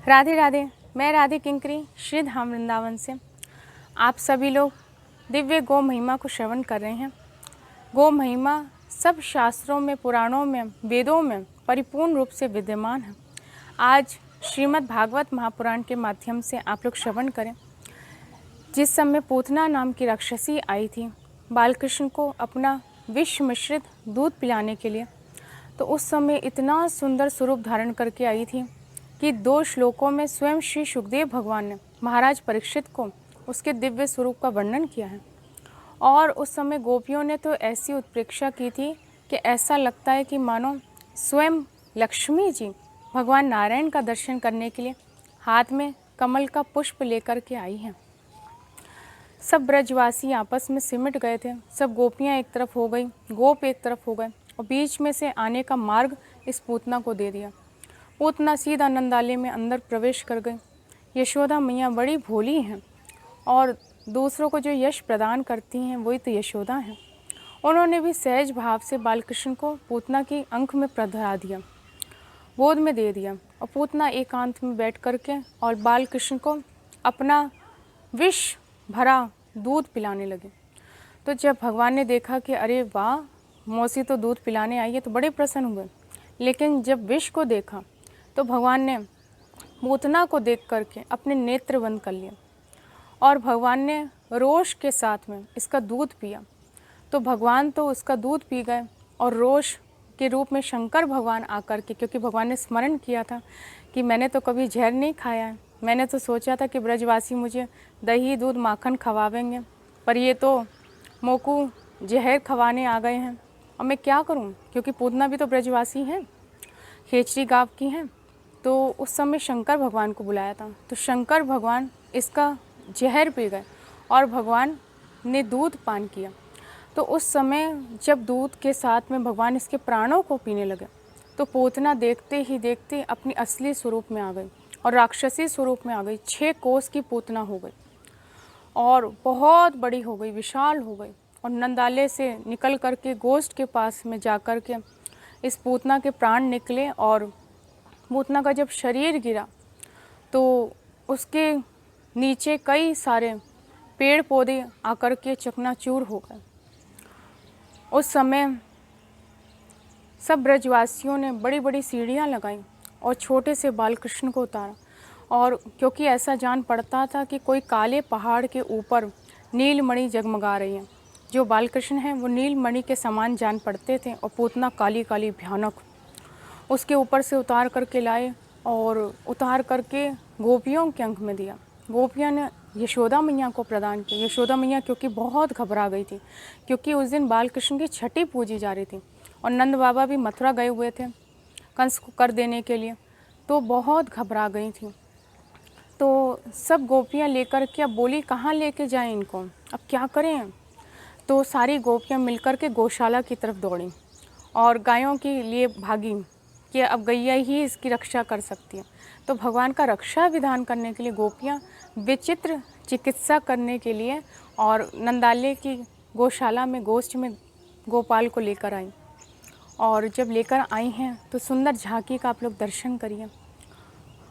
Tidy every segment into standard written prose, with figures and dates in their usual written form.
राधे राधे। मैं राधे किंकरी श्री धाम वृंदावन से आप सभी लोग दिव्य गौ महिमा को श्रवण कर रहे हैं। गौ महिमा सब शास्त्रों में, पुराणों में, वेदों में परिपूर्ण रूप से विद्यमान है। आज श्रीमद् भागवत महापुराण के माध्यम से आप लोग श्रवण करें। जिस समय पूतना नाम की राक्षसी आई थी बालकृष्ण को अपना विष मिश्रित दूध पिलाने के लिए, तो उस समय इतना सुंदर स्वरूप धारण करके आई थी कि 2 श्लोकों में स्वयं श्री सुखदेव भगवान ने महाराज परीक्षित को उसके दिव्य स्वरूप का वर्णन किया है। और उस समय गोपियों ने तो ऐसी उत्प्रेक्षा की थी कि ऐसा लगता है कि मानो स्वयं लक्ष्मी जी भगवान नारायण का दर्शन करने के लिए हाथ में कमल का पुष्प लेकर के आई हैं। सब ब्रजवासी आपस में सिमट गए थे। सब गोपियाँ एक तरफ हो गई, गोप एक तरफ हो गए और बीच में से आने का मार्ग इस पूतना को दे दिया। पूतना सीधा नंदालय में अंदर प्रवेश कर गई। यशोदा मैया बड़ी भोली हैं और दूसरों को जो यश प्रदान करती हैं वही तो यशोदा हैं। उन्होंने भी सहज भाव से बालकृष्ण को पूतना की अंक में प्रधा दिया, गोद में दे दिया और पूतना एकांत में बैठ करके और बालकृष्ण को अपना विष भरा दूध पिलाने लगे। तो जब भगवान ने देखा कि अरे वाह, मौसी तो दूध पिलाने आई है, तो बड़े प्रसन्न हुए। लेकिन जब विष को देखा तो भगवान ने पूतना को देख करके अपने नेत्र बंद कर लिए और भगवान ने रोष के साथ में इसका दूध पिया। तो भगवान तो उसका दूध पी गए और रोष के रूप में शंकर भगवान आकर के, क्योंकि भगवान ने स्मरण किया था कि मैंने तो कभी जहर नहीं खाया है, मैंने तो सोचा था कि ब्रजवासी मुझे दही दूध माखन खवावेंगे, पर ये तो मोकू जहर खवाने आ गए हैं। और मैं क्या करूं, क्योंकि पूतना भी तो ब्रजवासी हैं, खेचरी गाँव की हैं। तो उस समय शंकर भगवान को बुलाया था, तो शंकर भगवान इसका जहर पी गए और भगवान ने दूध पान किया। तो उस समय जब दूध के साथ में भगवान इसके प्राणों को पीने लगे तो पूतना देखते ही देखते अपनी असली स्वरूप में आ गई और राक्षसी स्वरूप में आ गई। 6 कोस की पूतना हो गई और बहुत बड़ी हो गई, विशाल हो गई। और नंदालय से निकल करके गोष्ठ के पास में जा कर के इस पूतना के प्राण निकले और पूतना का जब शरीर गिरा तो उसके नीचे कई सारे पेड़ पौधे आकर के चकनाचूर हो गए। उस समय सब ब्रजवासियों ने बड़ी बड़ी सीढ़ियाँ लगाईं और छोटे से बालकृष्ण को उतारा। और क्योंकि ऐसा जान पड़ता था कि कोई काले पहाड़ के ऊपर नीलमणि जगमगा रही है, जो बालकृष्ण हैं वो नीलमणि के समान जान पड़ते थे और पूतना काली काली भयानक। उसके ऊपर से उतार करके लाए और उतार करके गोपियों के अंक में दिया। गोपियाँ ने यशोदा मैया को प्रदान किया। यशोदा मैया क्योंकि बहुत घबरा गई थी, क्योंकि उस दिन बालकृष्ण की छठी पूजी जा रही थी और नंद बाबा भी मथुरा गए हुए थे कंस को कर देने के लिए, तो बहुत घबरा गई थी। तो सब गोपियाँ लेकर के अब बोली कहाँ लेके जाएं इनको, अब क्या करें। तो सारी गोपियाँ मिलकर के गौशाला की तरफ दौड़ी और गायों के लिए भागी कि अब गैया ही इसकी रक्षा कर सकती है। तो भगवान का रक्षा विधान करने के लिए गोपियाँ विचित्र चिकित्सा करने के लिए और नंदालय की गौशाला में गोष्ठ में गोपाल को लेकर आई। और जब लेकर आई हैं तो सुंदर झांकी का आप लोग दर्शन करिए।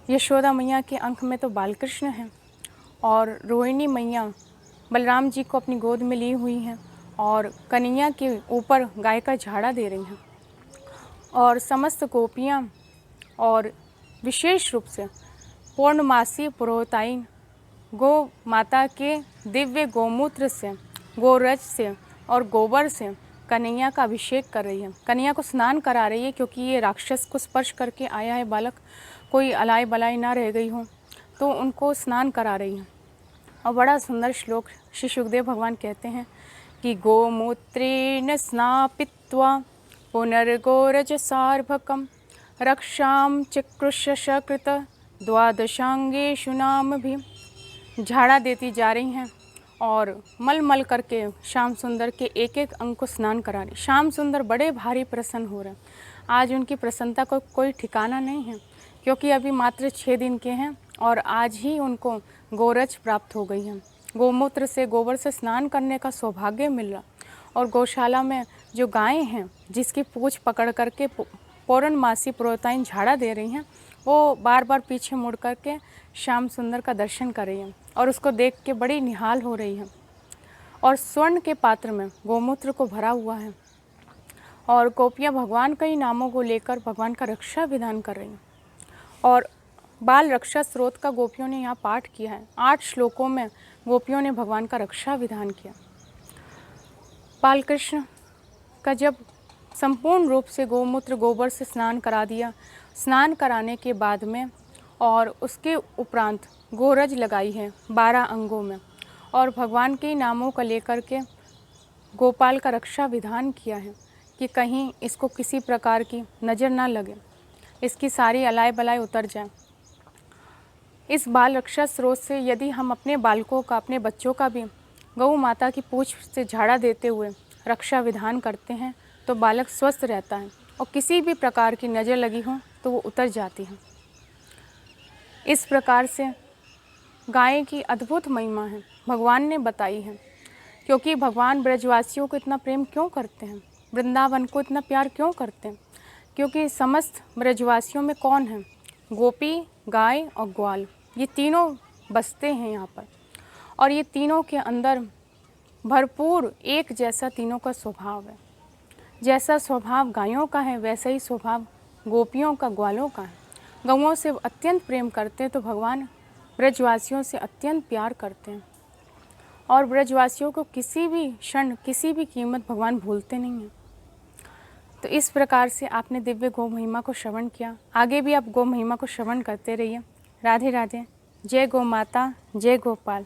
यशोदा मैया के अंक में तो बालकृष्ण हैं और रोहिणी मैया बलराम जी को अपनी गोद में ली हुई हैं और कन्हैया के ऊपर गाय का झाड़ा दे रही हैं। और समस्त गोपियाँ और विशेष रूप से पूर्णमासी पुरोहिताइन गो माता के दिव्य गोमूत्र से, गोरज से और गोबर से कन्हैया का अभिषेक कर रही है। कन्हैया को स्नान करा रही है, क्योंकि ये राक्षस को स्पर्श करके आया है बालक, कोई अलाई बलाई ना रह गई हो, तो उनको स्नान करा रही है। और बड़ा सुंदर श्लोक श्री सुखदेव भगवान कहते हैं कि गोमूत्रेण स्नापित्वा पुनर्गोरज सार्भकम रक्षाम चिकृष्यकृत द्वादशांगेषु नाम भी। झाड़ा देती जा रही हैं और मल मल करके श्याम सुंदर के एक एक अंग को स्नान करा रही। श्याम सुंदर बड़े भारी प्रसन्न हो रहे हैं। आज उनकी प्रसन्नता को कोई ठिकाना नहीं है, क्योंकि अभी मात्र 6 दिन के हैं और आज ही उनको गोरज प्राप्त हो गई है। गोमूत्र से, गोबर से स्नान करने का सौभाग्य मिल रहा। और गौशाला में जो गायें हैं जिसकी पूँछ पकड़ करके पौर्णमासी पुरोहिताइन झाड़ा दे रही हैं, वो बार बार पीछे मुड़ कर के श्याम सुंदर का दर्शन कर रही है और उसको देख के बड़ी निहाल हो रही है। और स्वर्ण के पात्र में गोमूत्र को भरा हुआ है और गोपियाँ भगवान के ही नामों को लेकर भगवान का रक्षा विधान कर रही हैं। और बाल रक्षा स्रोत का गोपियों ने यहाँ पाठ किया है। 8 श्लोकों में गोपियों ने भगवान का रक्षा विधान किया। बाल कृष्ण का जब संपूर्ण रूप से गोमूत्र गोबर से स्नान करा दिया, स्नान कराने के बाद में और उसके उपरांत गोरज लगाई है 12 अंगों में और भगवान के नामों को लेकर के गोपाल का रक्षा विधान किया है कि कहीं इसको किसी प्रकार की नज़र ना लगे, इसकी सारी अलाय बलाय उतर जाए। इस बाल रक्षा स्रोत से यदि हम अपने बालकों का, अपने बच्चों का भी गौ माता की पूँछ से झाड़ा देते हुए रक्षा विधान करते हैं तो बालक स्वस्थ रहता है और किसी भी प्रकार की नज़र लगी हो तो वो उतर जाती है। इस प्रकार से गाय की अद्भुत महिमा है, भगवान ने बताई है। क्योंकि भगवान ब्रजवासियों को इतना प्रेम क्यों करते हैं, वृंदावन को इतना प्यार क्यों करते हैं? क्योंकि समस्त ब्रजवासियों में कौन है? गोपी, गाय और ग्वाल, ये तीनों बसते हैं यहाँ पर और ये तीनों के अंदर भरपूर एक जैसा तीनों का स्वभाव है। जैसा स्वभाव गायों का है वैसा ही स्वभाव गोपियों का, ग्वालों का है। गौओं से अत्यंत प्रेम करते हैं तो भगवान ब्रजवासियों से अत्यंत प्यार करते हैं और ब्रजवासियों को किसी भी क्षण, किसी भी कीमत भगवान भूलते नहीं हैं। तो इस प्रकार से आपने दिव्य गौ महिमा को श्रवण किया। आगे भी आप गौ महिमा को श्रवण करते रहिए। राधे राधे। जय गौ माता, जय गोपाल।